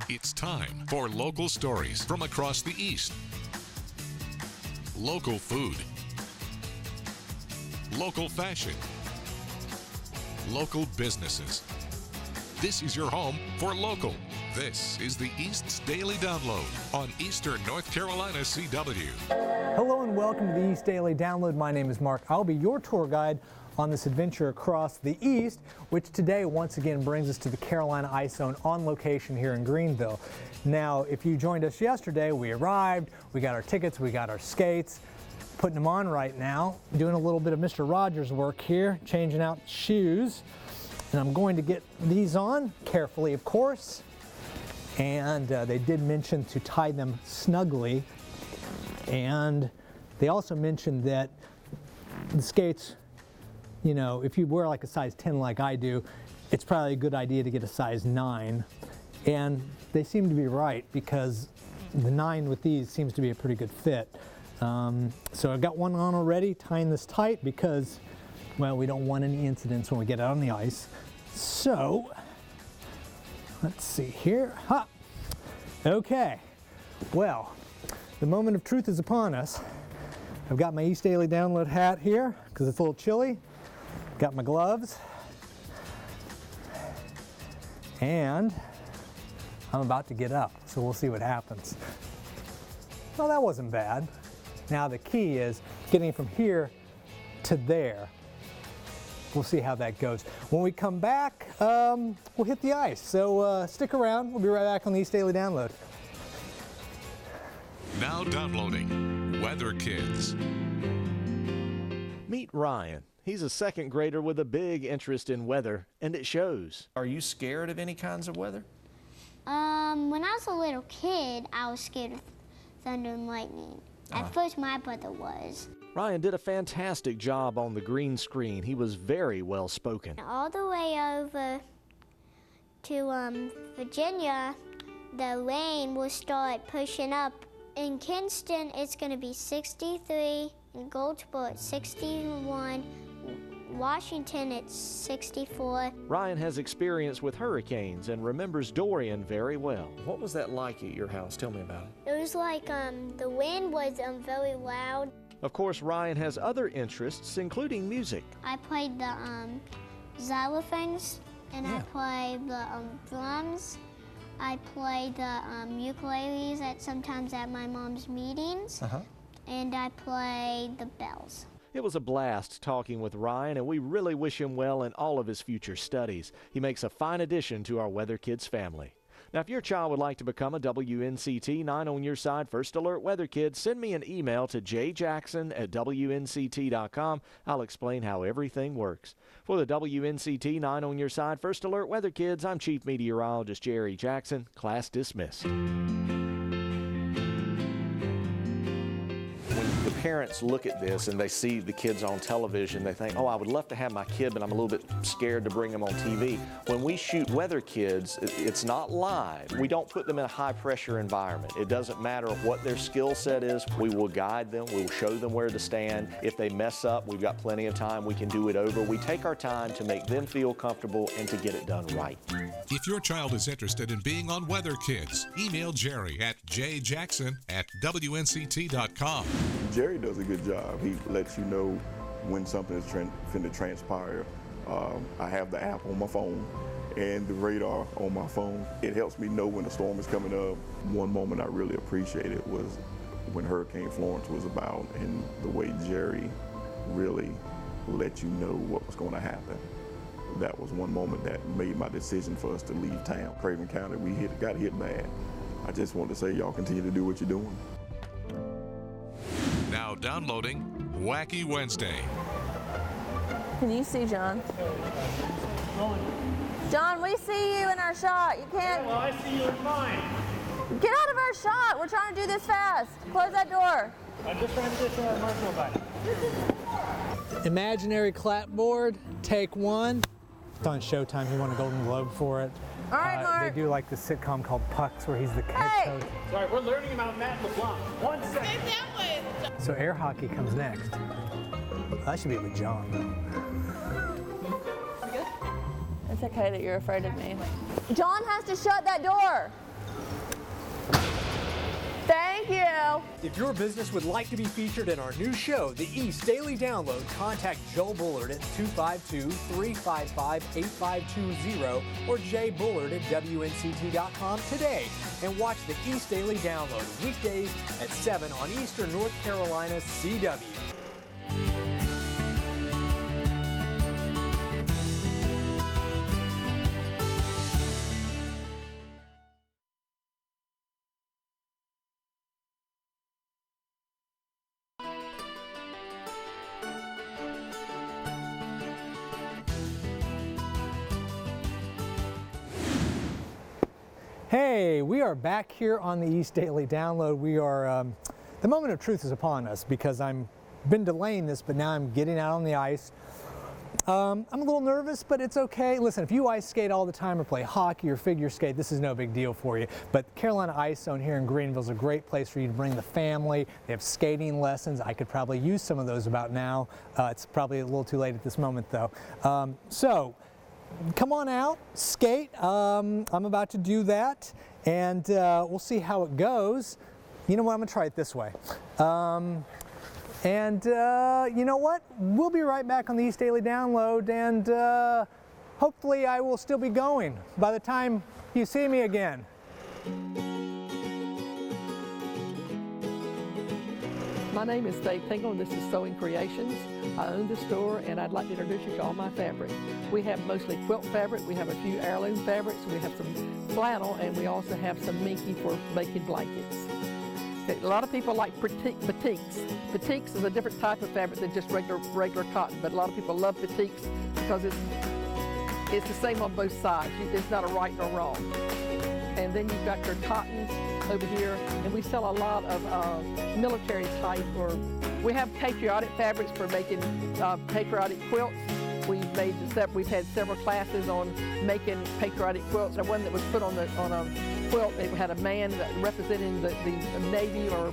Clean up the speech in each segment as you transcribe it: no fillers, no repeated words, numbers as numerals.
It's time for local stories from across the East. Local food. Local fashion. Local businesses. This is your home for local. This is the East's Daily Download on Eastern North Carolina CW. Hello and welcome to the East Daily Download. My name is Mark. I'll be your tour guide on this adventure across the East, which today once again brings us to the Carolina Ice Zone on location here in Greenville. Now, if you joined us yesterday, we arrived, we got our tickets, we got our skates, putting them on right now, doing a little bit of Mr. Rogers work here, changing out shoes. And I'm going to get these on carefully, of course. And they did mention to tie them snugly. And they also mentioned that the skates, you know, if you wear like a size 10 like I do, it's probably a good idea to get a size 9. And they seem to be right because the 9 with these seems to be a pretty good fit. So I've got one on already, tying this tight because, well, we don't want any incidents when we get out on the ice. So, let's see here. Ha! Okay. Well, the moment of truth is upon us. I've got my East Daily Download hat here because it's a little chilly. Got my gloves. And I'm about to get up, so we'll see what happens. Well, that wasn't bad. Now the key is getting from here to there. We'll see how that goes. When we come back, we'll hit the ice. So stick around. We'll be right back on the East Daily Download. Now downloading Weather Kids. Meet Ryan. He's a second grader with a big interest in weather, and it shows. Are you scared of any kinds of weather? When I was a little kid, I was scared of thunder and lightning. At first, my brother was. Ryan did a fantastic job on the green screen. He was very well spoken. All the way over to Virginia, the rain will start pushing up. In Kinston, it's going to be 63. In Goldsboro, it's 61. Washington, it's 64. Ryan has experience with hurricanes and remembers Dorian very well. What was that like at your house? Tell me about it. It was like the wind was very loud. Of course, Ryan has other interests, including music. I played the xylophones, and I played the drums. I played the ukuleles sometimes at my mom's meetings, and I played the bells. It was a blast talking with Ryan, and we really wish him well in all of his future studies. He makes a fine addition to our Weather Kids family. Now, if your child would like to become a WNCT 9 on your side First Alert Weather Kid, send me an email to jjackson@WNCT.com. I'll explain how everything works. For the WNCT 9 on your side First Alert Weather Kids, I'm Chief Meteorologist Jerry Jackson. Class dismissed. The parents look at this and they see the kids on television, they think, oh, I would love to have my kid, but I'm a little bit scared to bring them on TV. When we shoot Weather Kids, it's not live. We don't put them in a high-pressure environment. It doesn't matter what their skill set is. We will guide them. We will show them where to stand. If they mess up, we've got plenty of time. We can do it over. We take our time to make them feel comfortable and to get it done right. If your child is interested in being on Weather Kids, email Jerry at jjackson@WNCT.com. Jerry does a good job. He lets you know when something is finna transpire. I have the app on my phone and the radar on my phone. It helps me know when a storm is coming up. One moment I really appreciated was when Hurricane Florence was about, and the way Jerry really let you know what was going to happen. That was one moment that made my decision for us to leave town. Craven County, we got hit bad. I just want to say y'all continue to do what you're doing. Now downloading Wacky Wednesday. Can you see John? John, we see you in our shot. You can't. Yeah, well, I see you in mine. Get out of our shot. We're trying to do this fast. Close that door. I'm just trying to get to our Marshall button. Imaginary clapboard, take one. It's on Showtime. He won a Golden Globe for it. All right, Mark. They do like the sitcom called Pucks where he's the head coach. Sorry, we're learning about Matt LeBlanc. 1 second. So air hockey comes next. That should be with John, though. It's okay that you're afraid of me. John has to shut that door. Thank you. If your business would like to be featured in our new show, The East Daily Download, contact Joe Bullard at 252-355-8520 or jbullard@WNCT.com today and watch The East Daily Download weekdays at 7 on Eastern North Carolina CW. Hey, we are back here on the East Daily Download. We are, the moment of truth is upon us because I've been delaying this, but now I'm getting out on the ice. I'm a little nervous, but it's okay. Listen, if you ice skate all the time or play hockey or figure skate, this is no big deal for you. But Carolina Ice Zone here in Greenville is a great place for you to bring the family. They have skating lessons. I could probably use some of those about now. It's probably a little too late at this moment, though. So come on out, skate. I'm about to do that, and we'll see how it goes. You know what? I'm going to try it this way. You know what? We'll be right back on the East Daily Download, and hopefully I will still be going by the time you see me again. My name is Dave Tingle, and this is Sewing Creations. I own the store, and I'd like to introduce you to all my fabric. We have mostly quilt fabric, we have a few heirloom fabrics, we have some flannel, and we also have some minky for making blankets. A lot of people like batiks. Batiks is a different type of fabric than just regular cotton, but a lot of people love batiks because it's the same on both sides. It's not a right nor wrong. And then you've got your cottons over here, and we sell a lot of military type, or we have patriotic fabrics for making patriotic quilts. We've had several classes on making patriotic quilts. The one that was put on a quilt, it had a man representing the Navy or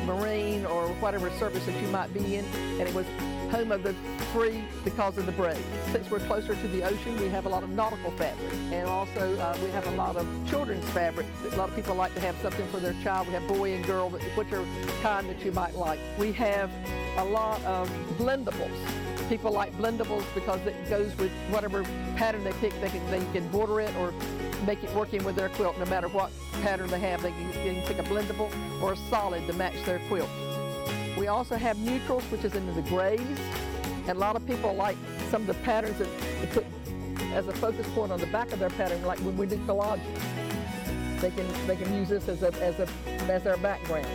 Marine or whatever service that you might be in, and it was home of the free because of the brave. Since we're closer to the ocean, we have a lot of nautical fabric, and also we have a lot of children's fabric. A lot of people like to have something for their child. We have boy and girl, whichever kind that you might like. We have a lot of blendables. People like blendables because it goes with whatever pattern they pick. They can border it or make it working with their quilt. No matter what pattern they have, they can pick a blendable or a solid to match their quilt. We also have neutrals, which is into the grays. And a lot of people like some of the patterns that they put as a focus point on the back of their pattern, like when we do collage. They can use this as their background.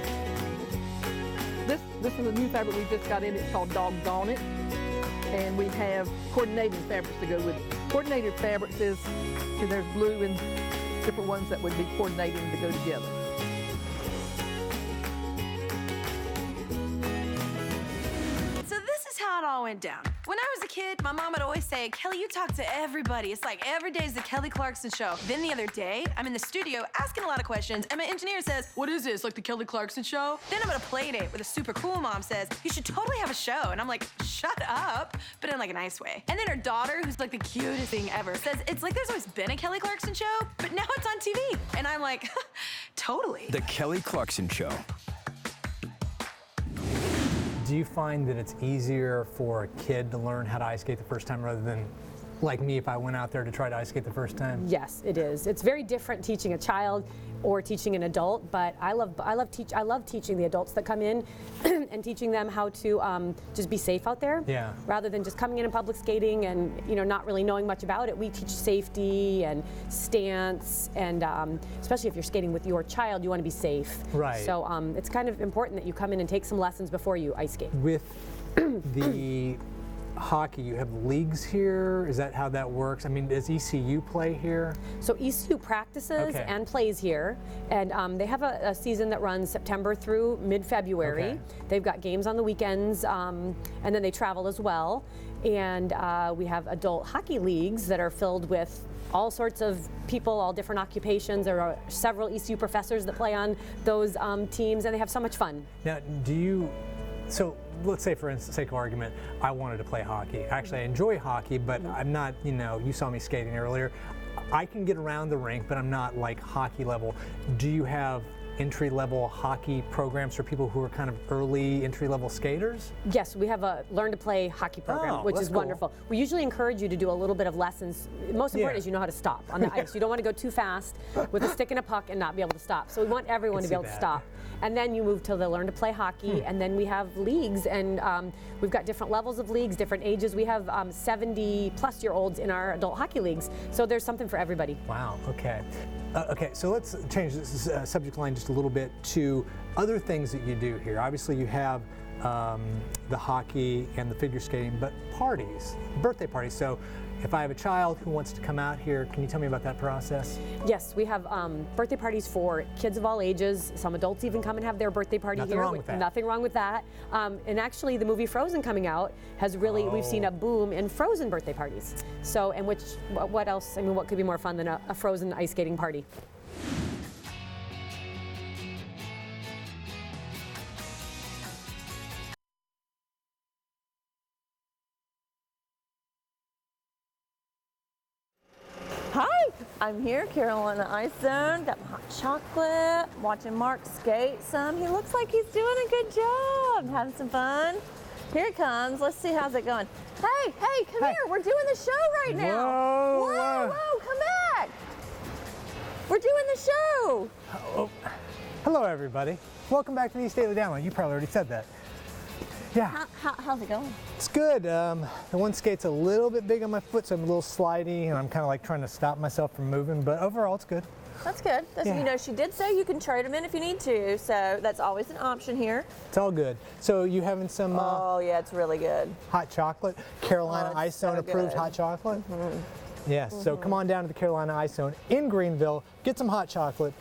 This is a new fabric we just got in. It's called Doggone It. And we have coordinating fabrics to go with it. Coordinated fabrics is, there's blue and different ones that would be coordinating to go together. So this is how it all went down. When I was a kid, my mom would always say, Kelly, you talk to everybody. It's like every day is the Kelly Clarkson Show. Then the other day, I'm in the studio asking a lot of questions, and my engineer says, what is this, like the Kelly Clarkson Show? Then I'm at a play date with a super cool mom says, you should totally have a show. And I'm like, shut up, but in like a nice way. And then her daughter, who's like the cutest thing ever, says, it's like there's always been a Kelly Clarkson Show, but now it's on TV. And I'm like, totally. The Kelly Clarkson Show. Do you find that it's easier for a kid to learn how to ice skate the first time rather than like me if I went out there to try to ice skate the first time? Yes, it is. It's very different teaching a child or teaching an adult, but I love teaching the adults that come in and teaching them how to just be safe out there. Yeah. Rather than just coming in and public skating and not really knowing much about it. We teach safety and stance, and especially if you're skating with your child, you want to be safe. Right. So it's kind of important that you come in and take some lessons before you ice skate. With the hockey, you have leagues here? Is that how that works? I mean, does ECU play here? So ECU practices and plays here, and they have a season that runs September through mid-February. Okay. They've got games on the weekends, and then they travel as well. And we have adult hockey leagues that are filled with all sorts of people, all different occupations. There are several ECU professors that play on those teams, and they have so much fun. Now, so let's say, for sake of argument, I wanted to play hockey. Actually, I enjoy hockey, but I'm not, you saw me skating earlier. I can get around the rink, but I'm not like hockey level. Do you have entry-level hockey programs for people who are kind of early entry-level skaters? Yes, we have a Learn to Play hockey program, which is wonderful. We usually encourage you to do a little bit of lessons. Most important is you know how to stop on the ice. You don't want to go too fast with a stick and a puck and not be able to stop. So we want everyone to be able to stop. And then you move to the Learn to Play hockey, and then we have leagues, and we've got different levels of leagues, different ages. We have 70-plus-year-olds in our adult hockey leagues, so there's something for everybody. Wow, okay. Okay, so let's change this subject line just a little bit to other things that you do here. Obviously, you have the hockey and the figure skating, but parties, birthday parties. So if I have a child who wants to come out here, can you tell me about that process? Yes, we have birthday parties for kids of all ages. Some adults even come and have their birthday party Nothing here. wrong with that. Nothing wrong with that. And actually, the movie Frozen coming out has really, we've seen a boom in Frozen birthday parties. So, and what else, I mean, what could be more fun than a Frozen ice skating party? Hi, I'm here, Carolina Ice Zone. Got my hot chocolate, watching Mark skate some. He looks like he's doing a good job, having some fun. Here it comes. Let's see how's it going. Hey, come here. We're doing the show right now. Whoa, come back. We're doing the show. Oh. Hello, everybody. Welcome back to the East Daily Download. You probably already said that. Yeah. How's it going? It's good. The one skate's a little bit big on my foot, so I'm a little slidey, and I'm kind of like trying to stop myself from moving, but overall it's good. That's good. You know, she did say you can trade them in if you need to, so that's always an option here. It's all good. So you having some oh yeah, it's really good. Hot chocolate, Carolina Ice Zone approved hot chocolate? Yes, so come on down to the Carolina Ice Zone in Greenville, get some hot chocolate.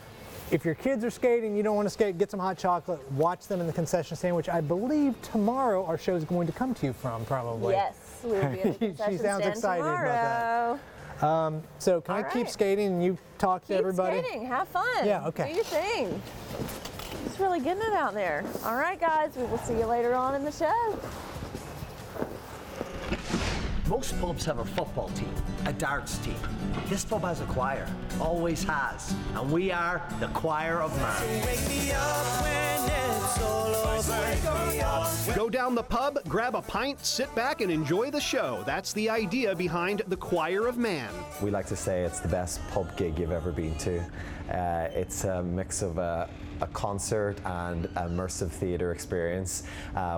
If your kids are skating, you don't want to skate, get some hot chocolate, watch them in the concession stand, which I believe tomorrow our show is going to come to you from, probably. Yes, we will be in the concession She sounds stand excited tomorrow. about that. So can I keep skating and you talk to everybody? Keep skating, have fun. Yeah, okay. Do your thing. It's really getting it out there. All right, guys, we will see you later on in the show. Most pubs have a football team, a darts team. This pub has a choir, always has, and we are the Choir of Man. Go down the pub, grab a pint, sit back and enjoy the show. That's the idea behind the Choir of Man. We like to say it's the best pub gig you've ever been to. It's a mix of a concert and immersive theatre experience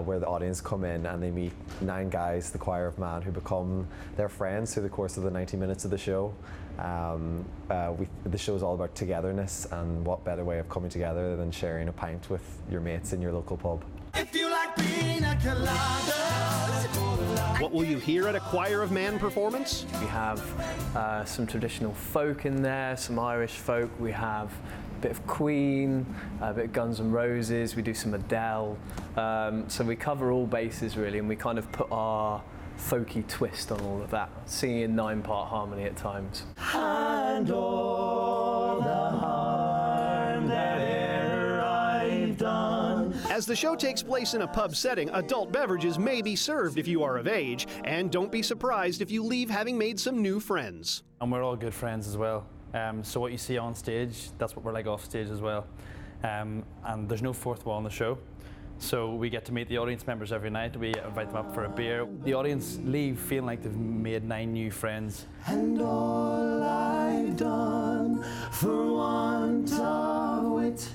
where the audience come in and they meet 9 guys, the Choir of Man, who become their friends through the course of the 90 minutes of the show. The show is all about togetherness, and what better way of coming together than sharing a pint with your mates in your local pub. If you like pina coladas. What will you hear at a Choir of Man performance? We have some traditional folk in there, some Irish folk. We have a bit of Queen, a bit of Guns N' Roses. We do some Adele. So we cover all bases really, and we kind of put our folky twist on all of that, singing in 9-part harmony at times. And all the harm that e'er I've done. As the show takes place in a pub setting, adult beverages may be served if you are of age, and don't be surprised if you leave having made some new friends. And we're all good friends as well. So what you see on stage, that's what we're like off stage as well. And there's no fourth wall in the show. So we get to meet the audience members every night. We invite them up for a beer. The audience leave feeling like they've made 9 new friends. And all I've done for want of wit,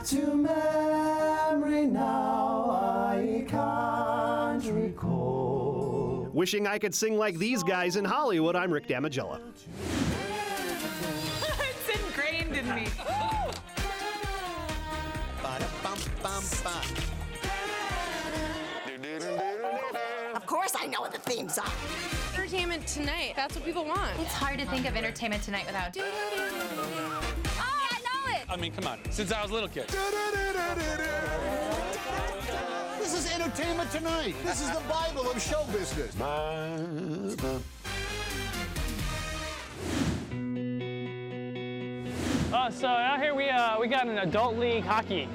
to memory now I can't recall. Wishing I could sing like these guys in Hollywood, I'm Rick Damagella. It's ingrained in me. Of course I know what the themes are. Entertainment Tonight. That's what people want. It's hard to think of Entertainment Tonight without. Oh, I know it. I mean, come on. Since I was a little kid. This is Entertainment Tonight. This is the Bible of show business. So out here we got an adult league hockey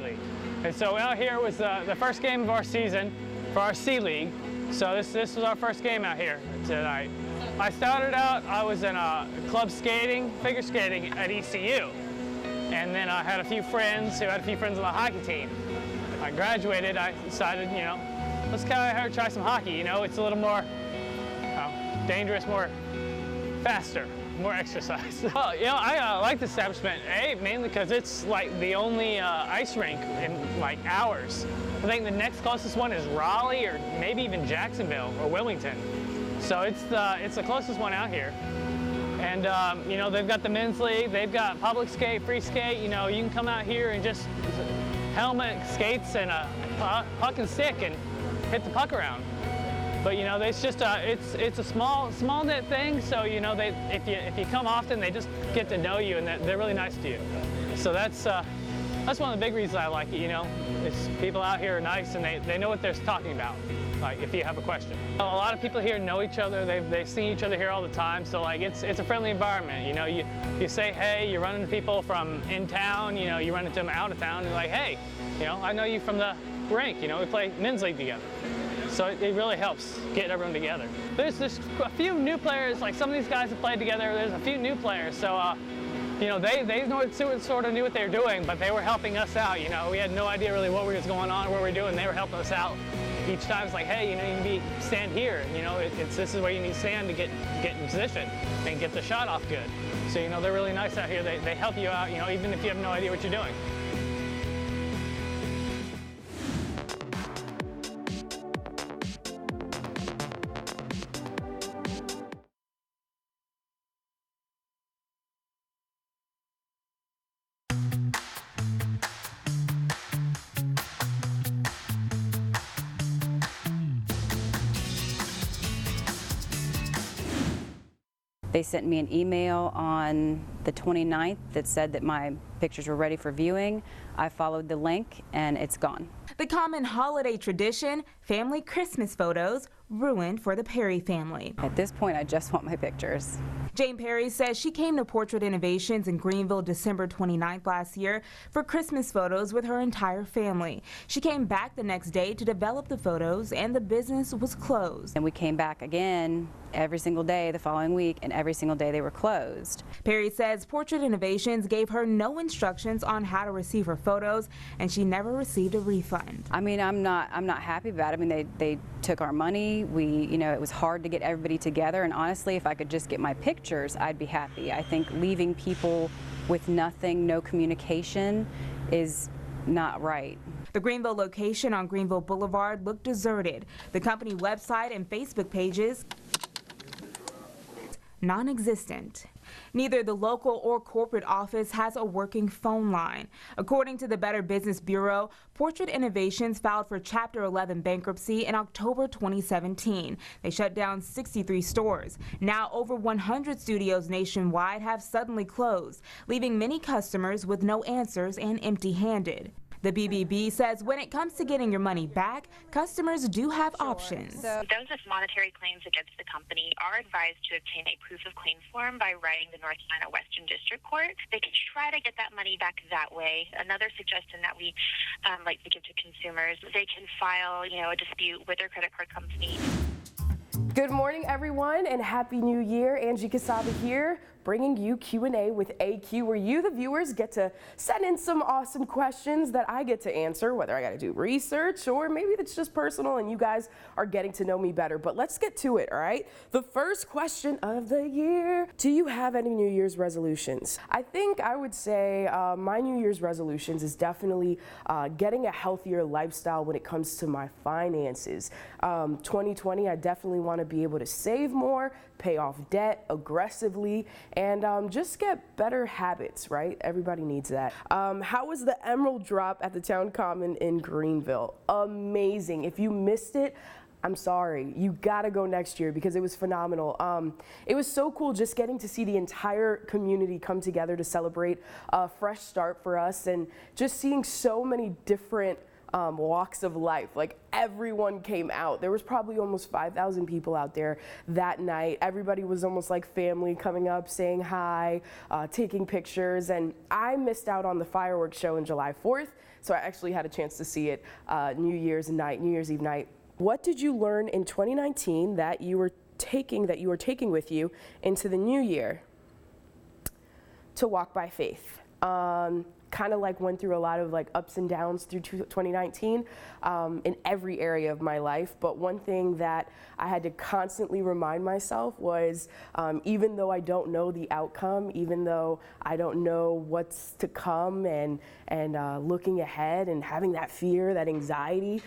league, and so out here was the first game of our season for our C League. So this was our first game out here tonight. I started out, I was in club skating, figure skating at ECU. And then I had a few friends who had a few friends on the hockey team. I graduated, I decided, let's try some hockey. It's a little more dangerous, more faster, more exercise. Well, I like the establishment, mainly because it's like the only ice rink in like hours. I think the next closest one is Raleigh or maybe even Jacksonville or Wilmington. So it's the closest one out here. And they've got the men's league, they've got public skate, free skate. You can come out here and just helmet, skates, and a puck and stick and hit the puck around. But it's just it's a small knit thing. So if you come often, they just get to know you and they're really nice to you. So that's one of the big reasons I like it. It's people out here are nice and they know what they're talking about. Like if you have a question. A lot of people here know each other. They've seen each other here all the time. So like it's a friendly environment. You say hey, you run into people from in town. You run into them out of town. And you're like hey, I know you from the rink. We play men's league together. So it really helps get everyone together. There's a few new players. Like some of these guys have played together. There's a few new players. So they sort of knew what they were doing, but they were helping us out. We had no idea really what was going on or what we were doing. They were helping us out. Each time it's like, hey, you need to stand here. This is where you need to stand to get in position and get the shot off good. So they're really nice out here. They help you out. Even if you have no idea what you're doing. They sent me an email on the 29th that said that my pictures were ready for viewing. I followed the link and it's gone. The common holiday tradition, family Christmas photos, ruined for the Perry family. At this point, I just want my pictures. Jane Perry says she came to Portrait Innovations in Greenville December 29th last year for Christmas photos with her entire family. She came back the next day to develop the photos and the business was closed. And we came back again every single day the following week and every single day they were closed. Perry says Portrait Innovations gave her no instructions on how to receive her photos and she never received a refund. I mean, I'm not happy about it. I mean, they took our money. It was hard to get everybody together, and honestly, if I could just get my pictures, I'd be happy. I think leaving people with nothing, no communication, is not right. The Greenville location on Greenville Boulevard looked deserted. The company website and Facebook pages, non-existent. Neither the local or corporate office has a working phone line. According to the Better Business Bureau, Portrait Innovations filed for Chapter 11 bankruptcy in October 2017. They shut down 63 stores. Now over 100 studios nationwide have suddenly closed, leaving many customers with no answers and empty-handed. The BBB says when it comes to getting your money back, customers do have options. Those with monetary claims against the company are advised to obtain a proof of claim form by writing the North Carolina Western District Court. They can try to get that money back that way. Another suggestion that we like to give to consumers, they can file, a dispute with their credit card company. Good morning, everyone, and Happy New Year. Angie Casaba here, bringing you Q&A with AQ, where you, the viewers, get to send in some awesome questions that I get to answer, whether I got to do research or maybe it's just personal and you guys are getting to know me better. But let's get to it, all right? The first question of the year. Do you have any New Year's resolutions? I think I would say my New Year's resolutions is definitely getting a healthier lifestyle when it comes to my finances. 2020, I definitely want to be able to save more, pay off debt aggressively, and just get better habits, right? Everybody needs that. How was the Emerald Drop at the Town Common in Greenville? Amazing. If you missed it, I'm sorry. You gotta go next year because it was phenomenal. It was so cool just getting to see the entire community come together to celebrate a fresh start for us, and just seeing so many different walks of life. Like everyone came out. There was probably almost 5,000 people out there that night. Everybody was almost like family, coming up, saying hi, taking pictures, and I missed out on the fireworks show on July 4th, so I actually had a chance to see it New Year's Eve night. What did you learn in 2019 that you were taking with you into the new year? To walk by faith. Kind of like went through a lot of like ups and downs through 2019 in every area of my life. But one thing that I had to constantly remind myself was even though I don't know the outcome, even though I don't know what's to come and looking ahead and having that fear, that anxiety,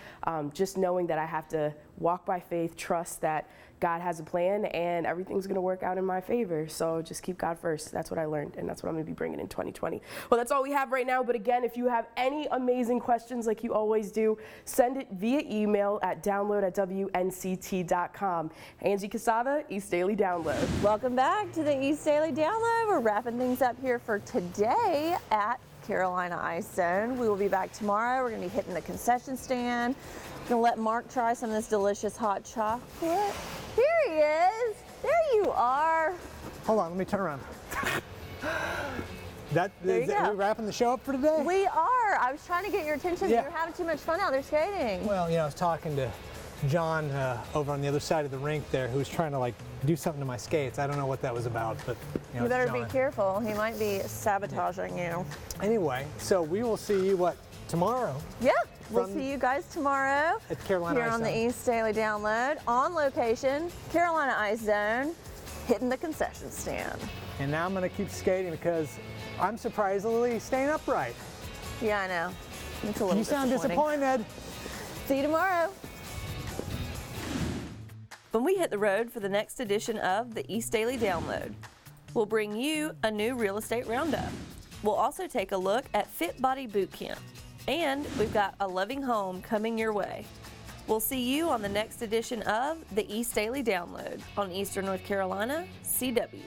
just knowing that I have to walk by faith, trust that God has a plan and everything's going to work out in my favor. So just keep God first. That's what I learned, and that's what I'm going to be bringing in 2020. Well, that's all we have right now. But again, if you have any amazing questions like you always do, send it via email at download@WNCT.com. Angie Casada, East Daily Download. Welcome back to the East Daily Download. We're wrapping things up here for today at Carolina Ice Zone. We will be back tomorrow. We're going to be hitting the concession stand. Going to let Mark try some of this delicious hot chocolate. Here he is. There you are. Hold on, let me turn around. Are we wrapping the show up for today? We are. I was trying to get your attention. Yeah. You're having too much fun out there skating. Well, I was talking to John over on the other side of the rink there, who was trying to like do something to my skates. I don't know what that was about, but you better John. be careful. He might be sabotaging you. Anyway, so we will see you tomorrow? Yeah. We'll see you guys tomorrow at Carolina here Ice on Zone. the East Daily Download, on location, Carolina Ice Zone, hitting the concession stand. And now I'm going to keep skating because I'm surprisingly staying upright. Yeah, I know. It's a little You sound disappointed. See you tomorrow. When we hit the road for the next edition of the East Daily Download, we'll bring you a new real estate roundup. We'll also take a look at Fit Body Boot Camp. And we've got a loving home coming your way. We'll see you on the next edition of the East Daily Download on Eastern North Carolina, CW.